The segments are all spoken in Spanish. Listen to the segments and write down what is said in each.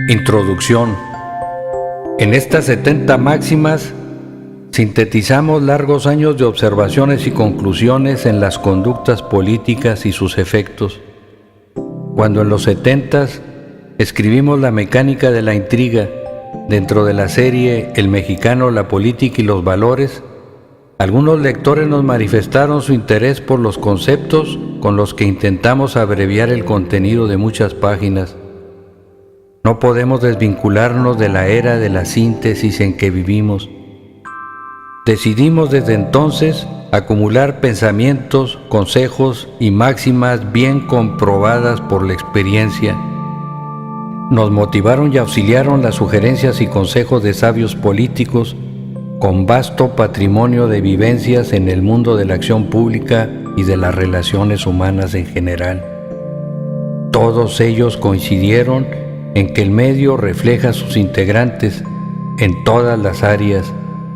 Introducción. En estas 70 máximas sintetizamos largos años de observaciones y conclusiones en las conductas políticas y sus efectos. Cuando en los 70s escribimos La mecánica de la intriga dentro de la serie El mexicano, la política y los valores, algunos lectores nos manifestaron su interés por los conceptos con los que intentamos abreviar el contenido de muchas páginas. No podemos desvincularnos de la era de la síntesis en que vivimos. Decidimos desde entonces acumular pensamientos, consejos y máximas bien comprobadas por la experiencia. Nos motivaron y auxiliaron las sugerencias y consejos de sabios políticos con vasto patrimonio de vivencias en el mundo de la acción pública y de las relaciones humanas en general. Todos ellos coincidieron en que el medio refleja a sus integrantes en todas las áreas,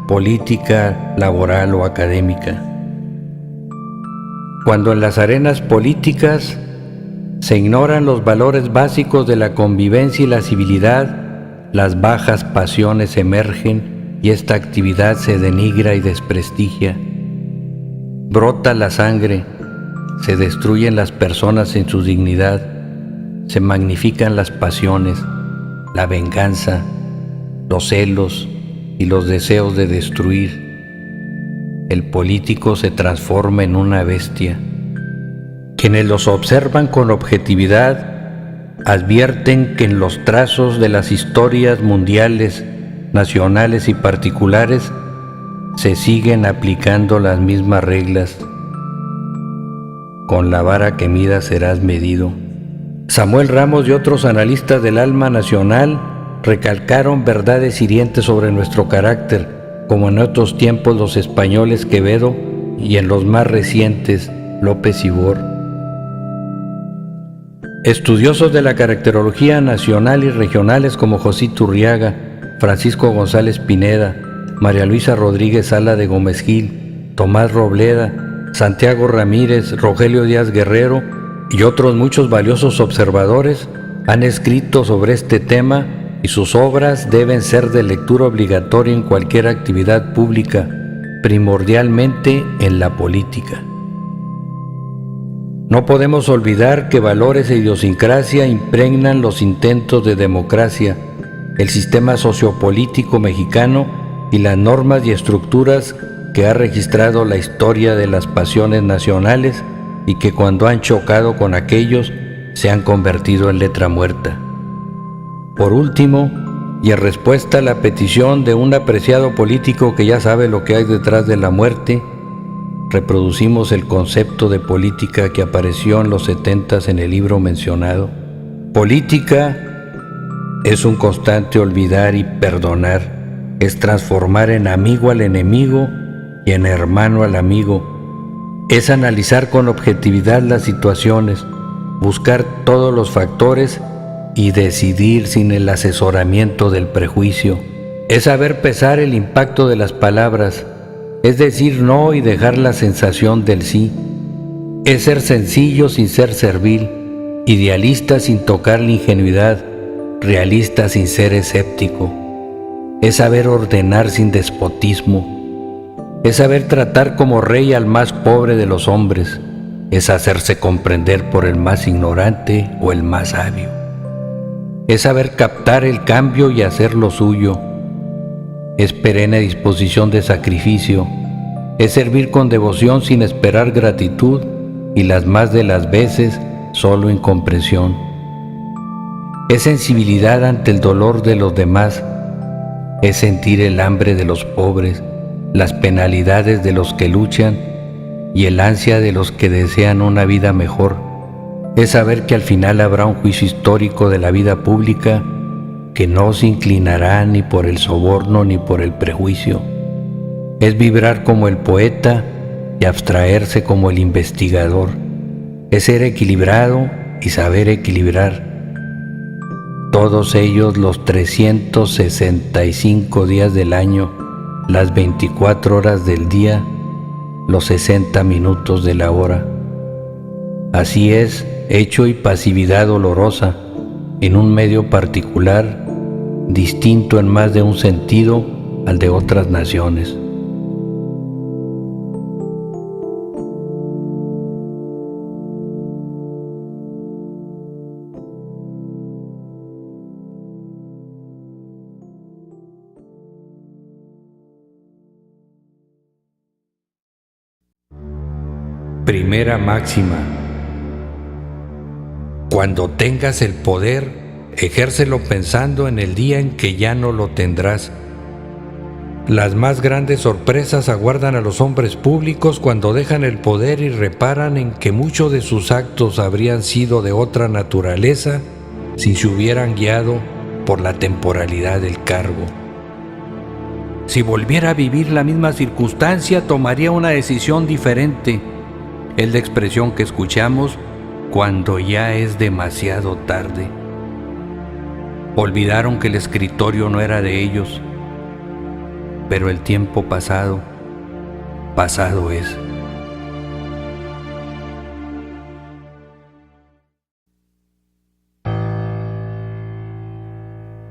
política, laboral o académica. Cuando en las arenas políticas se ignoran los valores básicos de la convivencia y la civilidad, las bajas pasiones emergen y esta actividad se denigra y desprestigia. Brota la sangre, se destruyen las personas en su dignidad, se magnifican las pasiones, la venganza, los celos y los deseos de destruir. El político se transforma en una bestia. Quienes los observan con objetividad advierten que en los trazos de las historias mundiales, nacionales y particulares se siguen aplicando las mismas reglas. Con la vara que midas serás medido. Samuel Ramos y otros analistas del alma nacional recalcaron verdades hirientes sobre nuestro carácter, como en otros tiempos los españoles Quevedo y en los más recientes López Ibor. Estudiosos de la caracterología nacional y regionales como José Iturriaga, Francisco González Pineda, María Luisa Rodríguez Sala de Gómez Gil, Tomás Robleda, Santiago Ramírez, Rogelio Díaz Guerrero y otros muchos valiosos observadores han escrito sobre este tema y sus obras deben ser de lectura obligatoria en cualquier actividad pública, primordialmente en la política. No podemos olvidar que valores e idiosincrasia impregnan los intentos de democracia, el sistema sociopolítico mexicano y las normas y estructuras que ha registrado la historia de las pasiones nacionales y que cuando han chocado con aquellos se han convertido en letra muerta. Por último, y en respuesta a la petición de un apreciado político que ya sabe lo que hay detrás de la muerte, reproducimos el concepto de política que apareció en los 70s en el libro mencionado. Política es un constante olvidar y perdonar, es transformar en amigo al enemigo y en hermano al amigo. Es analizar con objetividad las situaciones, buscar todos los factores y decidir sin el asesoramiento del prejuicio. Es saber pesar el impacto de las palabras, es decir no y dejar la sensación del sí. Es ser sencillo sin ser servil, idealista sin tocar la ingenuidad, realista sin ser escéptico. Es saber ordenar sin despotismo. Es saber tratar como rey al más pobre de los hombres, es hacerse comprender por el más ignorante o el más sabio. Es saber captar el cambio y hacerlo suyo. Es perenne disposición de sacrificio, es servir con devoción sin esperar gratitud y las más de las veces solo incomprensión. Es sensibilidad ante el dolor de los demás, es sentir el hambre de los pobres, las penalidades de los que luchan y el ansia de los que desean una vida mejor. Es saber que al final habrá un juicio histórico de la vida pública que no se inclinará ni por el soborno ni por el prejuicio. Es vibrar como el poeta y abstraerse como el investigador. Es ser equilibrado y saber equilibrar. Todos ellos los 365 días del año, las 24 horas del día, los 60 minutos de la hora. Así es, hecho y pasividad dolorosa, en un medio particular, distinto en más de un sentido al de otras naciones. Primera máxima: cuando tengas el poder, ejércelo pensando en el día en que ya no lo tendrás. Las más grandes sorpresas aguardan a los hombres públicos cuando dejan el poder y reparan en que muchos de sus actos habrían sido de otra naturaleza si se hubieran guiado por la temporalidad del cargo. Si volviera a vivir la misma circunstancia, tomaría una decisión diferente. Es la expresión que escuchamos cuando ya es demasiado tarde. Olvidaron que el escritorio no era de ellos, pero el tiempo pasado, pasado es.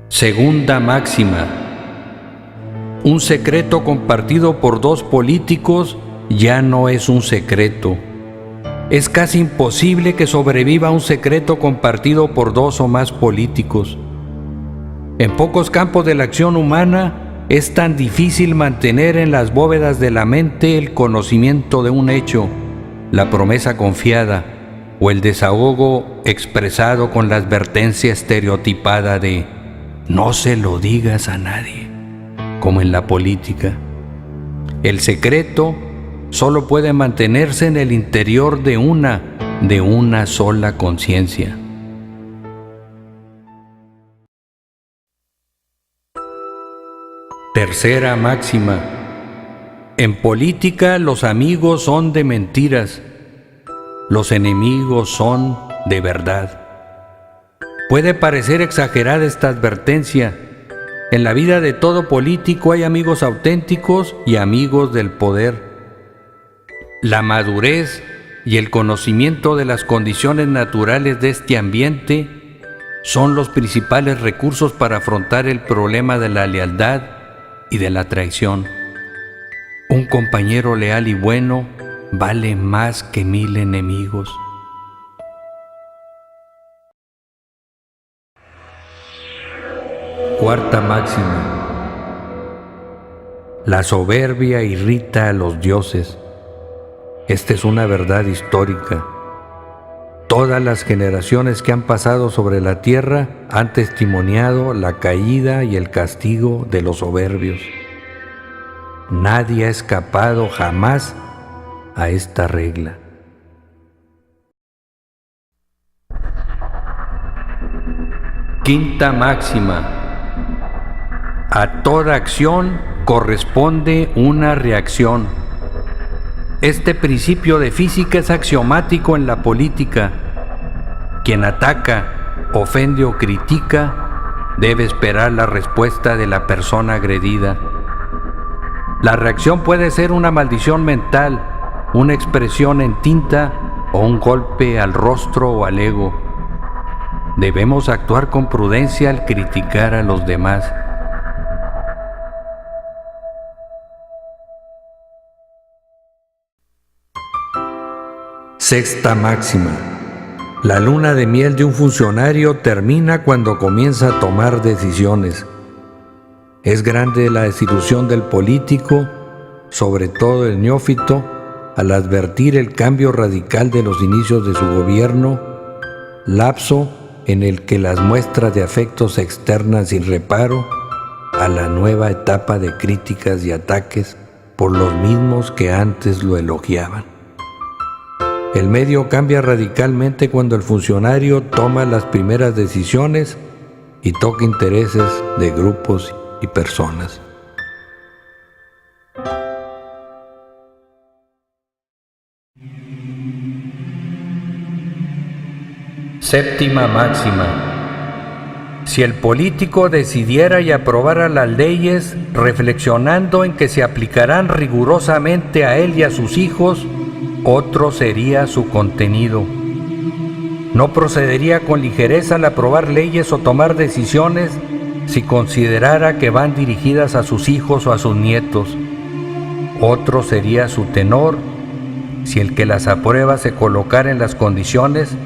Segunda máxima: un secreto compartido por dos políticos ya no es un secreto. Es casi imposible que sobreviva un secreto compartido por dos o más políticos. En pocos campos de la acción humana es tan difícil mantener en las bóvedas de la mente el conocimiento de un hecho, la promesa confiada o el desahogo expresado con la advertencia estereotipada de "no se lo digas a nadie", como en la política. El secreto solo puede mantenerse en el interior de una sola conciencia. Tercera máxima: en política los amigos son de mentiras, los enemigos son de verdad. Puede parecer exagerada esta advertencia. En la vida de todo político hay amigos auténticos y amigos del poder. La madurez y el conocimiento de las condiciones naturales de este ambiente son los principales recursos para afrontar el problema de la lealtad y de la traición. Un compañero leal y bueno vale más que 1000 enemigos. Cuarta máxima: la soberbia irrita a los dioses. Esta es una verdad histórica. Todas las generaciones que han pasado sobre la tierra han testimoniado la caída y el castigo de los soberbios. Nadie ha escapado jamás a esta regla. Quinta máxima: a toda acción corresponde una reacción. Este principio de física es axiomático en la política. Quien ataca, ofende o critica debe esperar la respuesta de la persona agredida. La reacción puede ser una maldición mental, una expresión en tinta o un golpe al rostro o al ego. Debemos actuar con prudencia al criticar a los demás. Sexta máxima: la luna de miel de un funcionario termina cuando comienza a tomar decisiones. Es grande la desilusión del político, sobre todo el neófito, al advertir el cambio radical de los inicios de su gobierno, lapso en el que las muestras de afecto se externan sin reparo, a la nueva etapa de críticas y ataques por los mismos que antes lo elogiaban. El medio cambia radicalmente cuando el funcionario toma las primeras decisiones y toca intereses de grupos y personas. Séptima máxima: si el político decidiera y aprobara las leyes reflexionando en que se aplicarán rigurosamente a él y a sus hijos, otro sería su contenido. No procedería con ligereza al aprobar leyes o tomar decisiones si considerara que van dirigidas a sus hijos o a sus nietos. Otro sería su tenor si el que las aprueba se colocara en las condiciones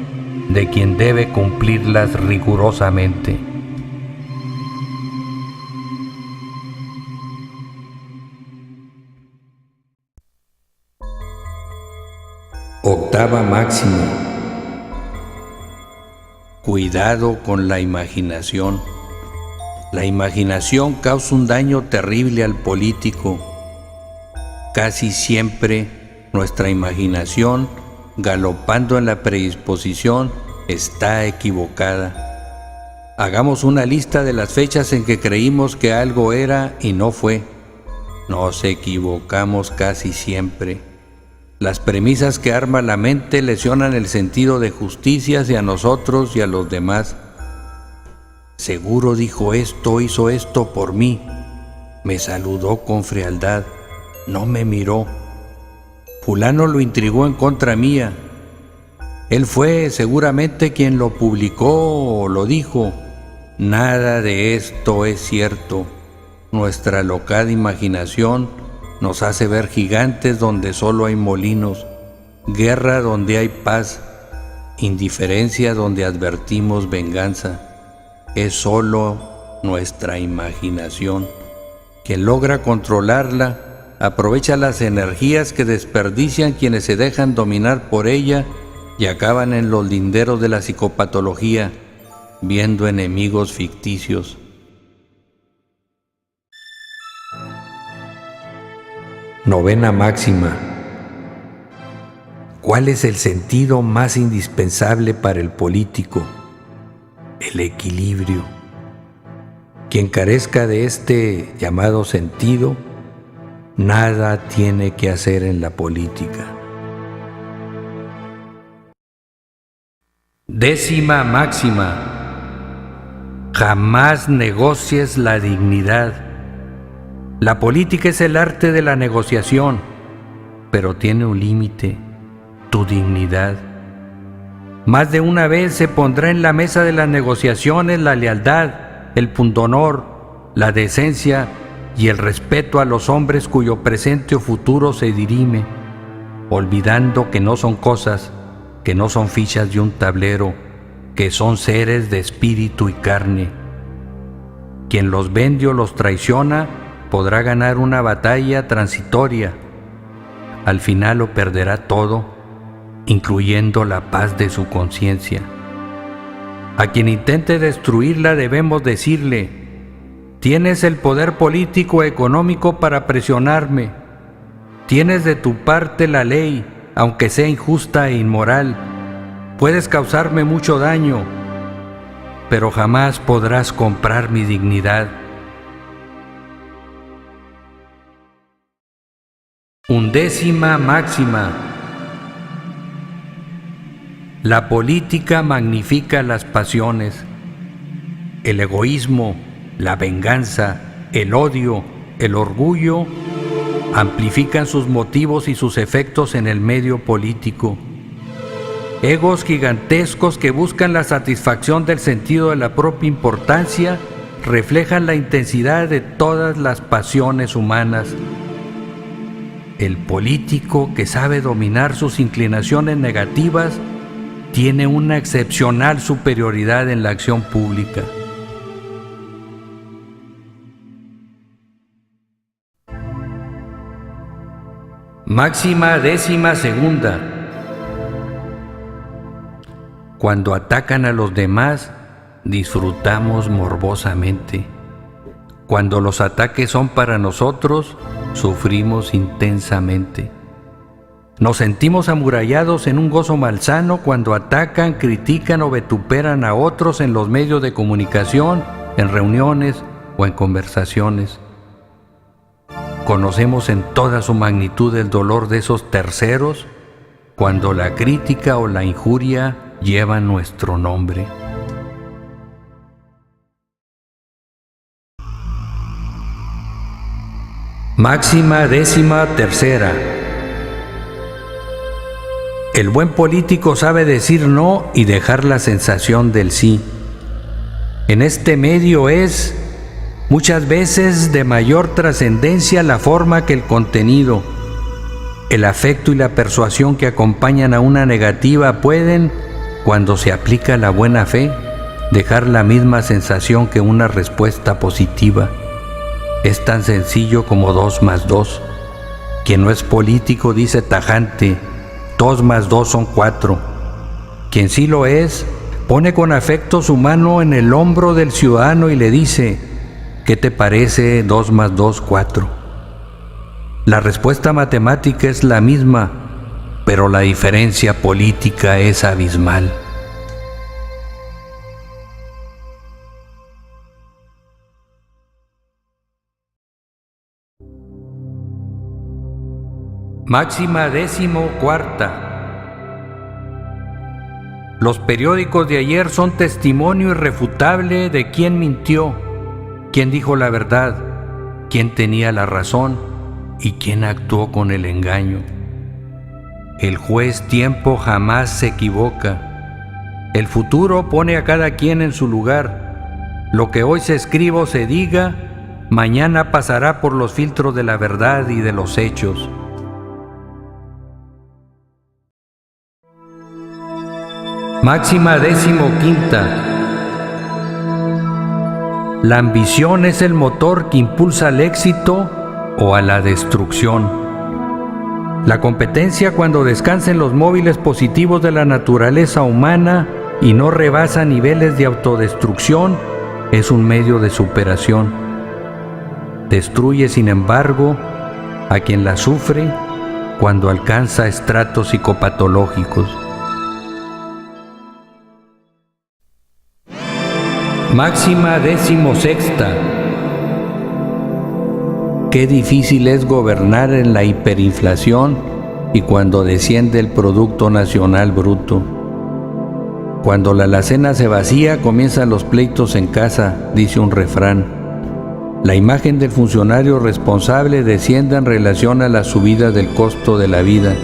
de quien debe cumplirlas rigurosamente. Octava máxima. Cuidado con la imaginación. La imaginación causa un daño terrible al político. Casi siempre nuestra imaginación, galopando en la predisposición, está equivocada. Hagamos una lista de las fechas en que creímos que algo era y no fue. Nos equivocamos casi siempre. Las premisas que arma la mente lesionan el sentido de justicia hacia nosotros y a los demás. Seguro dijo esto, hizo esto por mí. Me saludó con frialdad, no me miró. Fulano lo intrigó en contra mía. Él fue seguramente quien lo publicó o lo dijo. Nada de esto es cierto. Nuestra locada imaginación nos hace ver gigantes donde solo hay molinos, guerra donde hay paz, indiferencia donde advertimos venganza. Es solo nuestra imaginación. Quien logra controlarla aprovecha las energías que desperdician quienes se dejan dominar por ella y acaban en los linderos de la psicopatología, viendo enemigos ficticios. Novena máxima. ¿Cuál es el sentido más indispensable para el político? El equilibrio. Quien carezca de este llamado sentido, nada tiene que hacer en la política. Décima máxima. Jamás negocies la dignidad. La política es el arte de la negociación, pero tiene un límite, tu dignidad. Más de una vez se pondrá en la mesa de las negociaciones la lealtad, el pundonor, la decencia y el respeto a los hombres cuyo presente o futuro se dirime, olvidando que no son cosas, que no son fichas de un tablero, que son seres de espíritu y carne. Quien los vende o los traiciona podrá ganar una batalla transitoria. Al final lo perderá todo, incluyendo la paz de su conciencia. A quien intente destruirla debemos decirle: tienes el poder político económico para presionarme. Tienes de tu parte la ley, aunque sea injusta e inmoral. Puedes causarme mucho daño, pero jamás podrás comprar mi dignidad. Undécima máxima. La política magnifica las pasiones. El egoísmo, la venganza, el odio, el orgullo amplifican sus motivos y sus efectos en el medio político. Egos gigantescos que buscan la satisfacción del sentido de la propia importancia reflejan la intensidad de todas las pasiones humanas. El político que sabe dominar sus inclinaciones negativas tiene una excepcional superioridad en la acción pública. Máxima décima segunda. Cuando atacan a los demás, disfrutamos morbosamente. Cuando los ataques son para nosotros, sufrimos intensamente. Nos sentimos amurallados en un gozo malsano cuando atacan, critican o vituperan a otros en los medios de comunicación, en reuniones o en conversaciones. Conocemos en toda su magnitud el dolor de esos terceros cuando la crítica o la injuria llevan nuestro nombre. Máxima décima tercera. El buen político sabe decir no y dejar la sensación del sí. En este medio es muchas veces de mayor trascendencia la forma que el contenido. El afecto y la persuasión que acompañan a una negativa pueden, cuando se aplica la buena fe, dejar la misma sensación que una respuesta positiva. Es tan sencillo como 2 más 2. Quien no es político dice tajante, 2 más 2 son 4. Quien sí lo es, pone con afecto su mano en el hombro del ciudadano y le dice: ¿qué te parece 2 más 2, 4? La respuesta matemática es la misma, pero la diferencia política es abismal. Máxima 14ª. Los periódicos de ayer son testimonio irrefutable de quién mintió, quién dijo la verdad, quién tenía la razón y quién actuó con el engaño. El juez tiempo jamás se equivoca. El futuro pone a cada quien en su lugar. Lo que hoy se escriba o se diga, mañana pasará por los filtros de la verdad y de los hechos. Máxima 15ª. La ambición es el motor que impulsa al éxito o a la destrucción. La competencia, cuando descansa en los móviles positivos de la naturaleza humana y no rebasa niveles de autodestrucción, es un medio de superación. Destruye, sin embargo, a quien la sufre cuando alcanza estratos psicopatológicos. Máxima 16ª. Qué difícil es gobernar en la hiperinflación y cuando desciende el Producto Nacional Bruto. Cuando la alacena se vacía, comienzan los pleitos en casa, dice un refrán. La imagen del funcionario responsable desciende en relación a la subida del costo de la vida.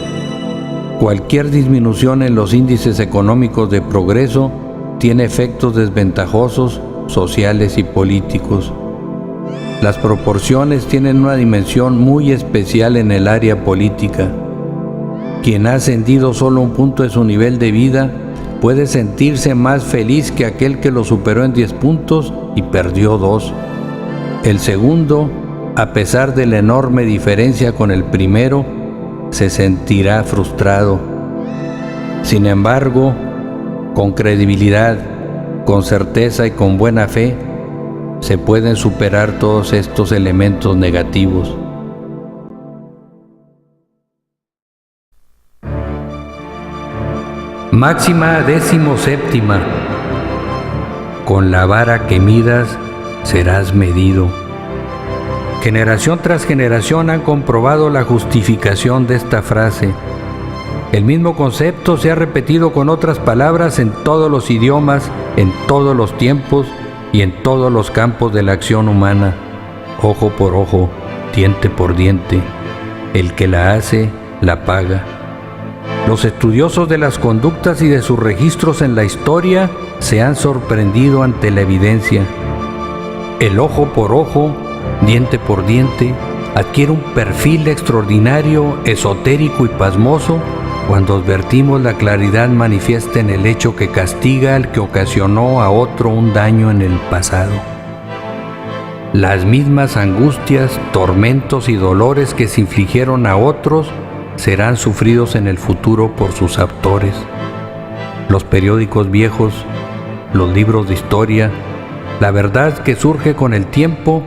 Cualquier disminución en los índices económicos de progreso tiene efectos desventajosos, sociales y políticos. Las proporciones tienen una dimensión muy especial en el área política. Quien ha ascendido solo un punto de su nivel de vida puede sentirse más feliz que aquel que lo superó en 10 puntos y perdió 2. El segundo, a pesar de la enorme diferencia con el primero, se sentirá frustrado. Sin embargo, con credibilidad, con certeza y con buena fe, se pueden superar todos estos elementos negativos. Máxima 17ª. Con la vara que midas, serás medido. Generación tras generación han comprobado la justificación de esta frase. El mismo concepto se ha repetido con otras palabras en todos los idiomas, en todos los tiempos y en todos los campos de la acción humana. Ojo por ojo, diente por diente. El que la hace, la paga. Los estudiosos de las conductas y de sus registros en la historia se han sorprendido ante la evidencia. El ojo por ojo, diente por diente, adquiere un perfil extraordinario, esotérico y pasmoso cuando advertimos la claridad manifiesta en el hecho que castiga al que ocasionó a otro un daño en el pasado. Las mismas angustias, tormentos y dolores que se infligieron a otros serán sufridos en el futuro por sus autores. Los periódicos viejos, los libros de historia, la verdad que surge con el tiempo,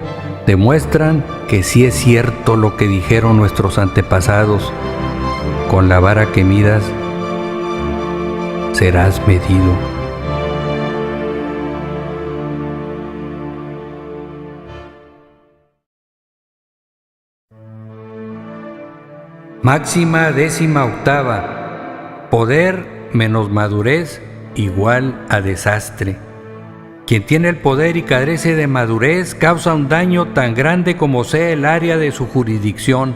demuestran que sí es cierto lo que dijeron nuestros antepasados: con la vara que midas, serás medido. Máxima 18ª. Poder menos madurez igual a desastre. Quien tiene el poder y carece de madurez causa un daño tan grande como sea el área de su jurisdicción.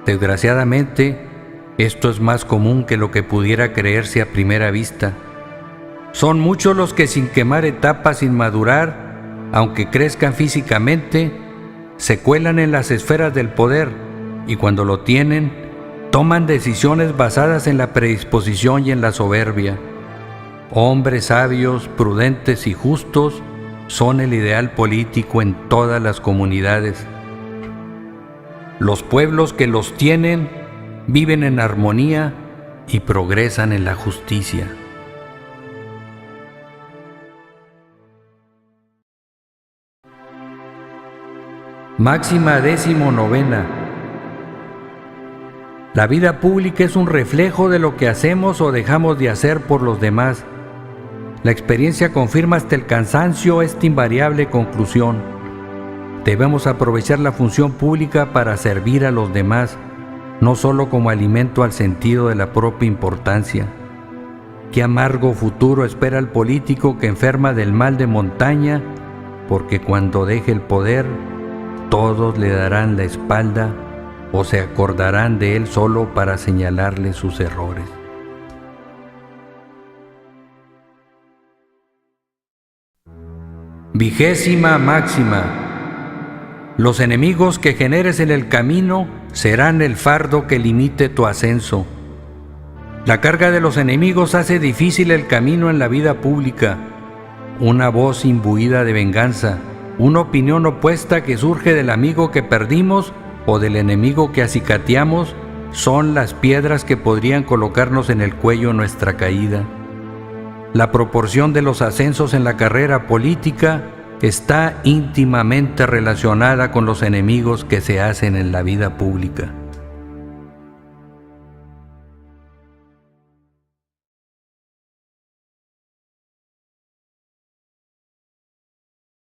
Desgraciadamente, Esto es más común que lo que pudiera creerse a primera vista. Son muchos los que sin quemar etapas, sin madurar, aunque crezcan físicamente, se cuelan en las esferas del poder y cuando lo tienen, toman decisiones basadas en la predisposición y en la soberbia. Hombres sabios, prudentes y justos son el ideal político en todas las comunidades. Los pueblos que los tienen viven en armonía y progresan en la justicia. Máxima 19. La vida pública es un reflejo de lo que hacemos o dejamos de hacer por los demás. La experiencia confirma hasta el cansancio esta invariable conclusión. Debemos aprovechar la función pública para servir a los demás, no solo como alimento al sentido de la propia importancia. Qué amargo futuro espera al político que enferma del mal de montaña, porque cuando deje el poder, todos le darán la espalda o se acordarán de él solo para señalarle sus errores. Vigésima máxima. Los enemigos que generes en el camino serán el fardo que limite tu ascenso. La carga de los enemigos hace difícil el camino en la vida pública. Una voz imbuida de venganza, una opinión opuesta que surge del amigo que perdimos o del enemigo que acicateamos, son las piedras que podrían colocarnos en el cuello nuestra caída. La proporción de los ascensos en la carrera política está íntimamente relacionada con los enemigos que se hacen en la vida pública.